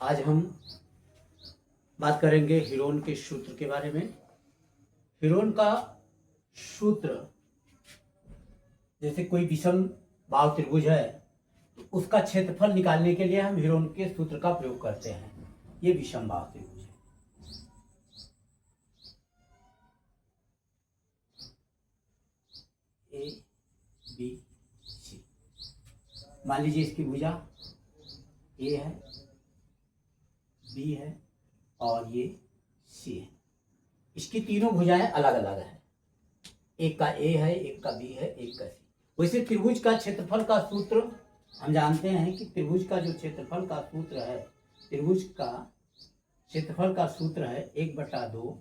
आज हम बात करेंगे हीरोन के सूत्र के बारे में। हीरोन का सूत्र, जैसे कोई विषम बाहु त्रिभुज है तो उसका क्षेत्रफल निकालने के लिए हम हीरोन के सूत्र का प्रयोग करते हैं। ये विषम बाहु त्रिभुज है। ए बी सी, मान लीजिए इसकी भुजा ए है, बी है और ये सी है। इसकी तीनों भुजाएं अलग अलग है, एक का ए है, एक का बी है, एक का सी। वैसे त्रिभुज का क्षेत्रफल का सूत्र हम जानते हैं कि त्रिभुज का जो क्षेत्रफल का सूत्र है, त्रिभुज का क्षेत्रफल का सूत्र है 1/2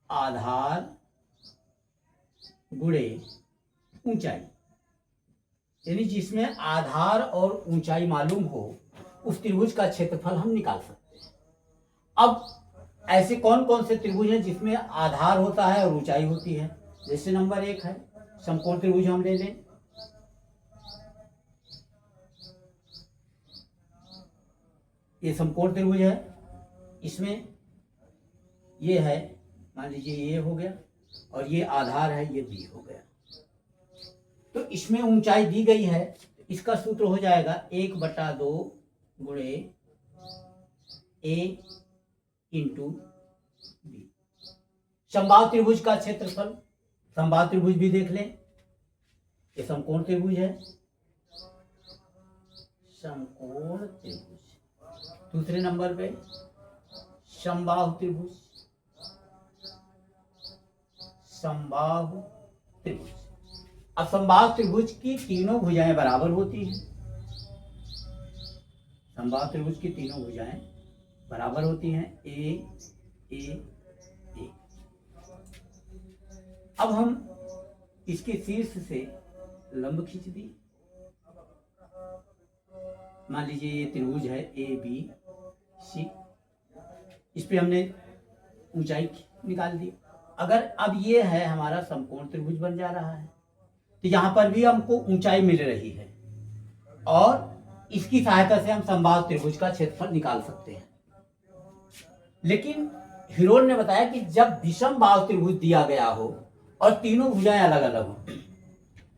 आधार गुणे ऊंचाई। यानी जिसमें आधार और ऊंचाई मालूम हो उस त्रिभुज का क्षेत्रफल हम निकाल सकते हैं। अब ऐसे कौन कौन से त्रिभुज हैं जिसमें आधार होता है और ऊंचाई होती है? जैसे नंबर 1 है समकोण त्रिभुज, हम ले लें। ये समकोण त्रिभुज है, इसमें ये है, मान लीजिए ये हो गया और ये आधार है, ये बी हो गया। तो इसमें ऊंचाई दी गई है, इसका सूत्र हो जाएगा 1/2 गुणे ए इंटू बी। समबाहु त्रिभुज का क्षेत्रफल, समबाहु त्रिभुज भी देख लें। ये समकोण त्रिभुज है, समकोण त्रिभुज। दूसरे नंबर पे समबाहु त्रिभुज, समबाहु त्रिभुज। अब समबाहु त्रिभुज की तीनों भुजाएं बराबर होती हैं। समबाहु त्रिभुज की तीनों भुजाएं बराबर होती हैं, ए ए ए। अब हम इसके शीर्ष से लंब खींच दी। मान लीजिए ये त्रिभुज है ए बी सी, इस पे हमने ऊंचाई निकाल दी। अगर अब ये है हमारा समकोण त्रिभुज बन जा रहा है, तो यहां पर भी हमको ऊंचाई मिल रही है और इसकी सहायता से हम समबाहु त्रिभुज का क्षेत्रफल निकाल सकते हैं। लेकिन हीरोन ने बताया कि जब विषम बाहु त्रिभुज दिया गया हो और तीनों भुजाएं अलग अलग हो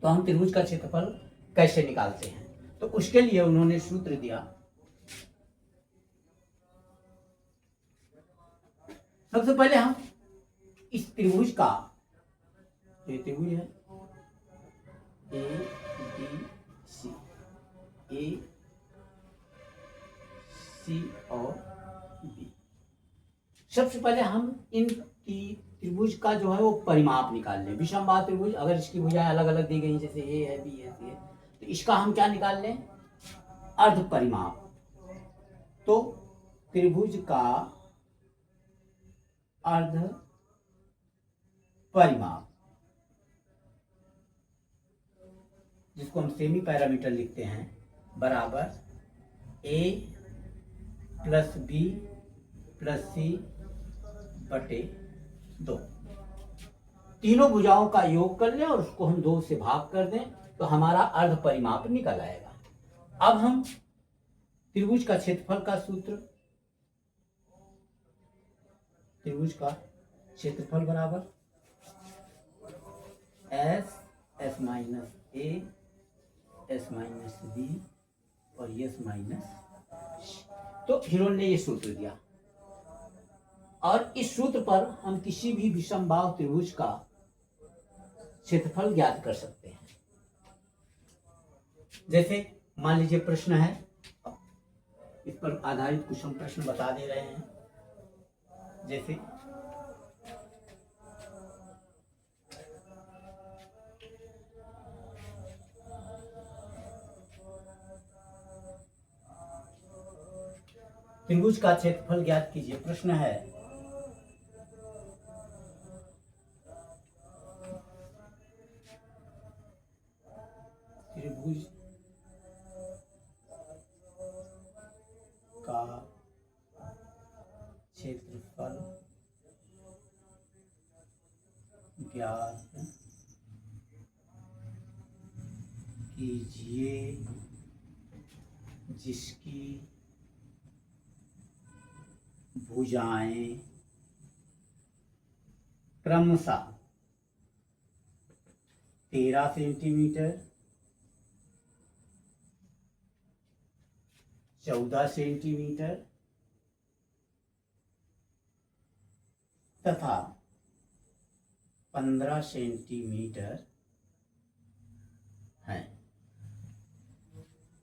तो हम त्रिभुज का क्षेत्रफल कैसे निकालते हैं? तो उसके लिए उन्होंने सूत्र दिया। सबसे पहले हम इस त्रिभुज का, ये त्रिभुज है ए बी सी, ए सी और बी। सबसे पहले हम इन त्रिभुज का जो है वो परिमाप निकाल लें। विषम बाहु त्रिभुज, अगर इसकी भुजाएं अलग अलग दी गई, जैसे ए है, बी है, सी है, तो इसका हम क्या निकाल लें? अर्ध परिमाप। तो त्रिभुज का अर्ध परिमाप, जिसको हम सेमी पैरामीटर लिखते हैं, बराबर ए प्लस बी प्लस सी बटे 2। तीनों भुजाओं का योग कर लें और उसको हम 2 से भाग कर दें तो हमारा अर्ध परिमाप निकल आएगा। अब हम त्रिभुज का क्षेत्रफल का सूत्र, त्रिभुज का क्षेत्रफल बराबर एस माइनस ए, एस माइनस बी और एस माइनस सी। तो हीरोन ने ये सूत्र दिया और इस सूत्र पर हम किसी भी विषम बाहु त्रिभुज का क्षेत्रफल ज्ञात कर सकते हैं। जैसे मान लीजिए प्रश्न है, इस पर आधारित कुछ हम प्रश्न बता दे रहे हैं। जैसे त्रिभुज का क्षेत्रफल ज्ञात कीजिए। प्रश्न है त्रिभुज का क्षेत्रफल ज्ञात कीजिए जिसकी भुजाएं क्रमशः 13 सेंटीमीटर, 14 सेंटीमीटर तथा 15 सेंटीमीटर है।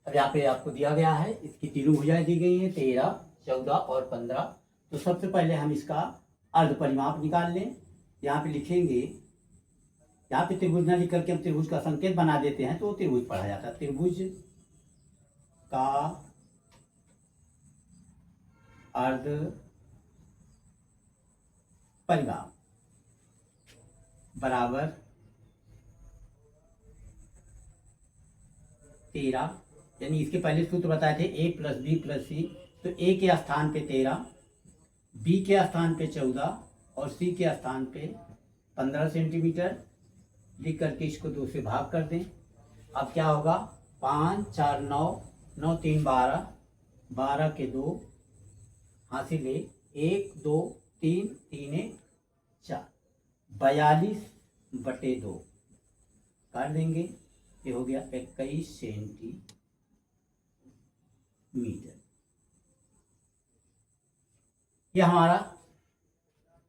अब यहाँ पे आपको दिया गया है, इसकी तीनों भुजाएं दी गई हैं 13, 14 और 15। तो सबसे पहले हम इसका अर्ध परिमाप निकाल लें। यहाँ पे लिखेंगे, यहाँ पे त्रिभुज न लिख करके हम त्रिभुज का संकेत बना देते हैं तो त्रिभुज पढ़ा जाता है। त्रिभुज का अर्ध परिमाप बराबर 13, यानी इसके पहले सूत्र बताए थे a प्लस बी प्लस सी। तो a के स्थान पे 13, b के स्थान पे 14 और c के स्थान पे 15 सेंटीमीटर लिख करके इसको 2 से भाग कर दें। अब क्या होगा, 5 4 9, 9 3 12, 12 के 2 हासिल 1 2 3 3 1 4, 42/2 काट देंगे। ये हो गया 21 सेंटीमीटर। ये हमारा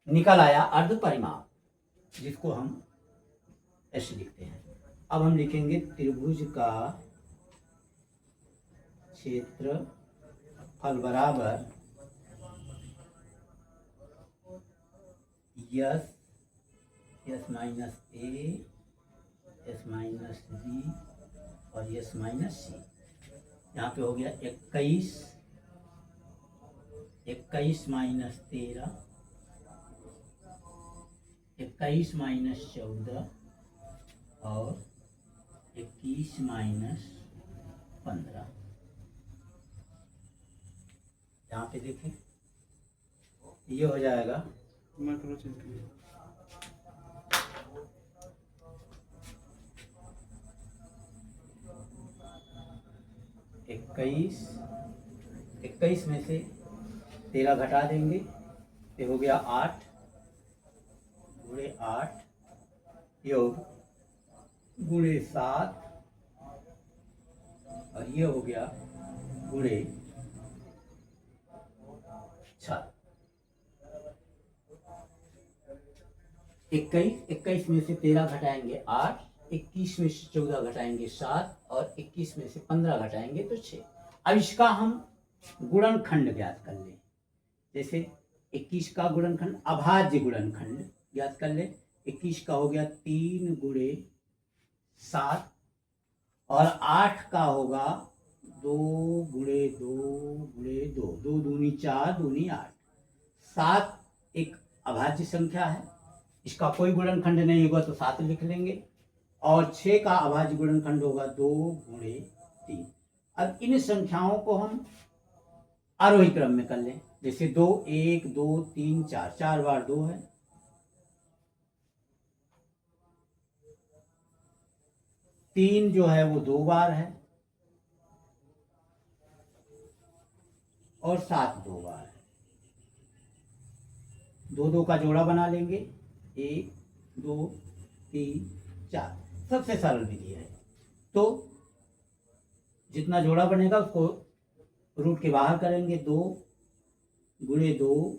निकल आया अर्ध परिमाप, जिसको हम ऐसे लिखते हैं। अब हम लिखेंगे त्रिभुज का क्षेत्रफल बराबर यस माइनस ए, एस माइनस बी और यस माइनस सी। यहाँ पे हो गया 21 माइनस 13, 21 माइनस 14 और 21 माइनस 15। यहाँ पे देखें, ये हो जाएगा 21 में से 13 घटा देंगे, ये हो गया 8 गुणे 8 योग गुणे 7 और ये हो गया गुणे 6। 21 में से 13 घटाएंगे 8, 21 में से 14 घटाएंगे 7 और 21 में से 15 घटाएंगे तो 6। अब इसका हम गुणनखंड ज्ञात कर लें। जैसे 21 का गुणनखंड, अभाज्य गुणनखंड ज्ञात कर लें। 21 का हो गया 3 गुणे 7 और 8 का होगा 2 गुणे 2 गुणे 2, 2 दूनी 4 दूनी 8। 7 एक अभाज्य संख्या है, इसका कोई गुणनखंड नहीं होगा तो 7 लिख लेंगे। और 6 का अभाज्य गुणनखंड होगा 2 गुणे 3। अब इन संख्याओं को हम आरोही क्रम में कर लें। जैसे 2 1 2 3 4, 4 बार 2 है, 3 जो है वो 2 बार है और 7 2 बार है। 2 2 का जोड़ा बना लेंगे, 1 2 3 4, सबसे सरल विधि है। तो जितना जोड़ा बनेगा उसको रूट के बाहर करेंगे, 2 गुणे 2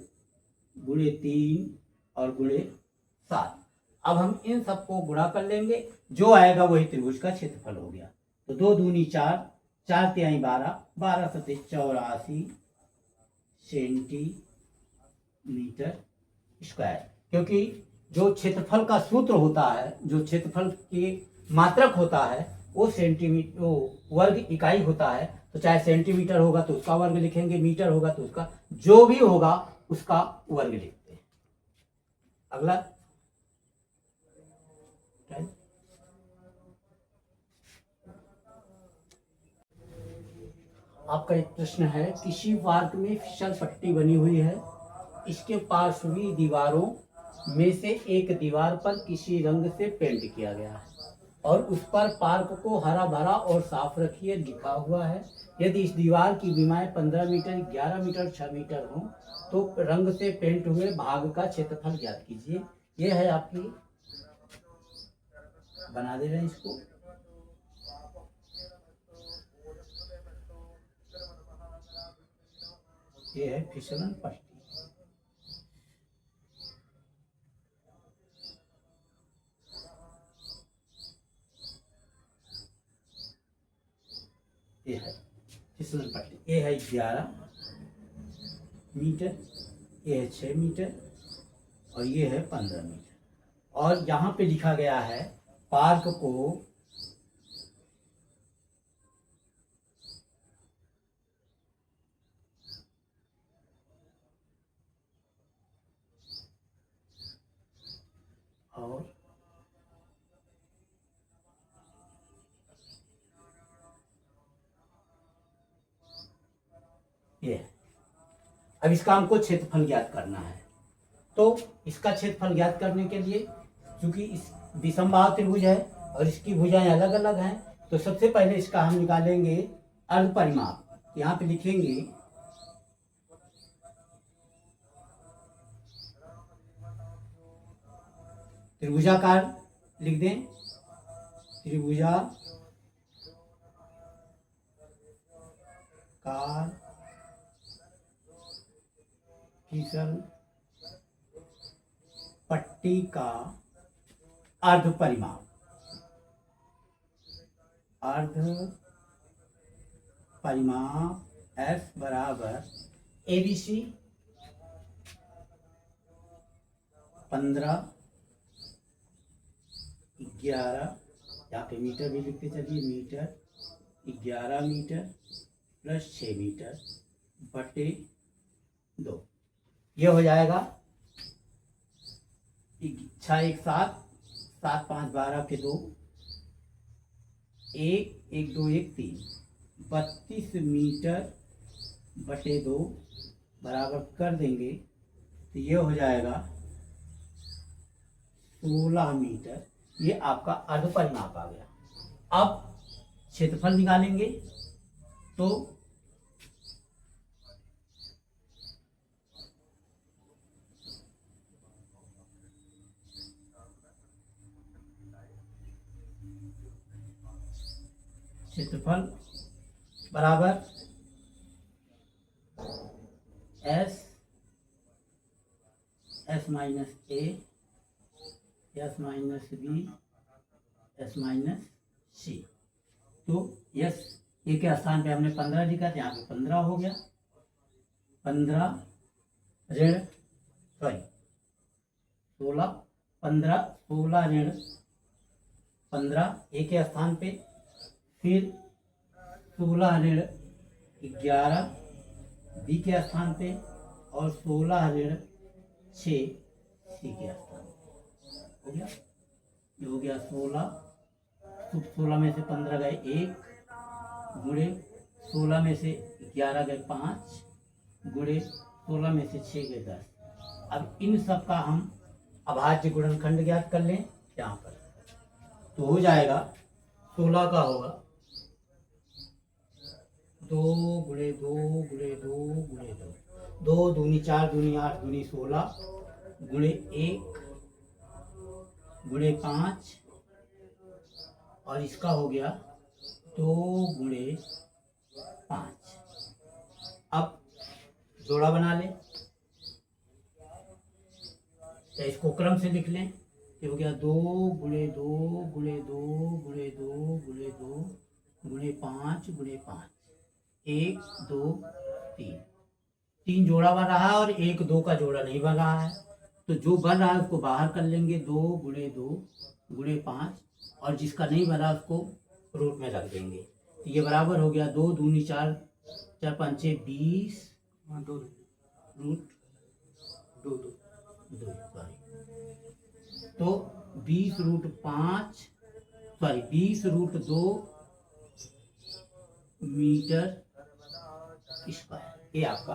गुणे 3 और गुणे 7। अब हम इन सबको गुणा कर लेंगे, जो आएगा वही त्रिभुज का क्षेत्रफल हो गया। तो 2 दूनी 4, 4 तिहाई 12, 12 सते 84 सेंटीमीटर स्क्वायर। क्योंकि जो क्षेत्रफल का सूत्र होता है, जो क्षेत्रफल की मात्रक होता है वो सेंटीमीटर, वो वर्ग इकाई होता है। तो चाहे सेंटीमीटर होगा तो उसका वर्ग लिखेंगे, मीटर होगा तो उसका, जो भी होगा उसका वर्ग लिखते हैं। अगला आपका एक प्रश्न है, किसी पार्क में फिसल पट्टी बनी हुई है, इसके पार्श्वी दीवारों में से एक दीवार पर किसी रंग से पेंट किया गया है और उस पर पार्क को हरा भरा और साफ रखिए लिखा हुआ है। यदि इस दीवार की विमाएं 15 मीटर, 11 मीटर, 6 मीटर हो तो रंग से पेंट हुए भाग का क्षेत्रफल ज्ञात कीजिए। ये है आपकी, बना दे रहे हैं इसको। ये है फिसलन पट्टी। ये है फिसलन पट्टी। ये है 11 मीटर, ये है 6 मीटर और ये है 15 मीटर। और यहाँ पे लिखा गया है पार्क को और ये है। अब इसका हमको क्षेत्रफल ज्ञात करना है। तो इसका क्षेत्रफल ज्ञात करने के लिए, क्योंकि इस विषमबाहु त्रिभुज है और इसकी भुजाएं अलग अलग हैं, तो सबसे पहले इसका हम निकालेंगे अर्ध परिमाप। यहाँ पे लिखेंगे त्रिभुजाकार, लिख दें त्रिभुजाकार फिसल पट्टी का अर्ध परिमाप। अर्ध परिमाप S बराबर ABC 15, 11, यहाँ पे मीटर भी लिखते चलिए, मीटर 11 मीटर प्लस 6 मीटर बटे 2। ये हो जाएगा 6 1 7, 7 5 12 के 2, 1 1 2 1 3, 32 मीटर बटे 2 बराबर कर देंगे तो ये हो जाएगा 16 मीटर। ये आपका अर्ध परिमाप आ गया। अब क्षेत्रफल निकालेंगे तो क्षेत्रफल बराबर S minus A, S minus B, S minus C। तो यस ए के स्थान पे हमने 15 लिखा था, यहाँ पे 15 हो गया। 15 ऋण 16, 15 16 ऋण 15 ए के स्थान पे, फिर 16 ऋण 11 बी के स्थान पे और 16 ऋण 6 सी के स्थान पे। हो गया, ये हो गया 16। 16 में से 15 गए 1, गुणे 16 में से 11 गए 5, गुणे 16 में से 6 गए 10। अब इन सब का हम अभाज्य गुणनखंड ज्ञात कर लें यहाँ पर, तो हो जाएगा 16 का होगा 2 गुणे 2 गुणे 2 गुणे 2, 2 दूनी 4 दूनी 8 दूनी 16 गुणे 1 गुणे 5, और इसका हो गया 2 गुणे 5। अब जोड़ा बना लें या इसको क्रम से लिख लें। ये हो गया 2 गुणे 2 गुणे 2 गुणे 2 गुणे 2 गुणे 5 गुणे 5, 1 2 3। 3 जोड़ा बन रहा है और 1 2 का जोड़ा नहीं बन रहा है, तो जो बन रहा है उसको बाहर कर लेंगे। 2 गुणे 2 गुणे 5, और जिसका नहीं बना उसको रूट में रख देंगे। तो ये बराबर हो गया 2 दूनी 4, 4 5 6 20, 2 रूट 2 2 2 सॉरी, तो 20 root 5 sorry 20 root 2 metre square. ये आपका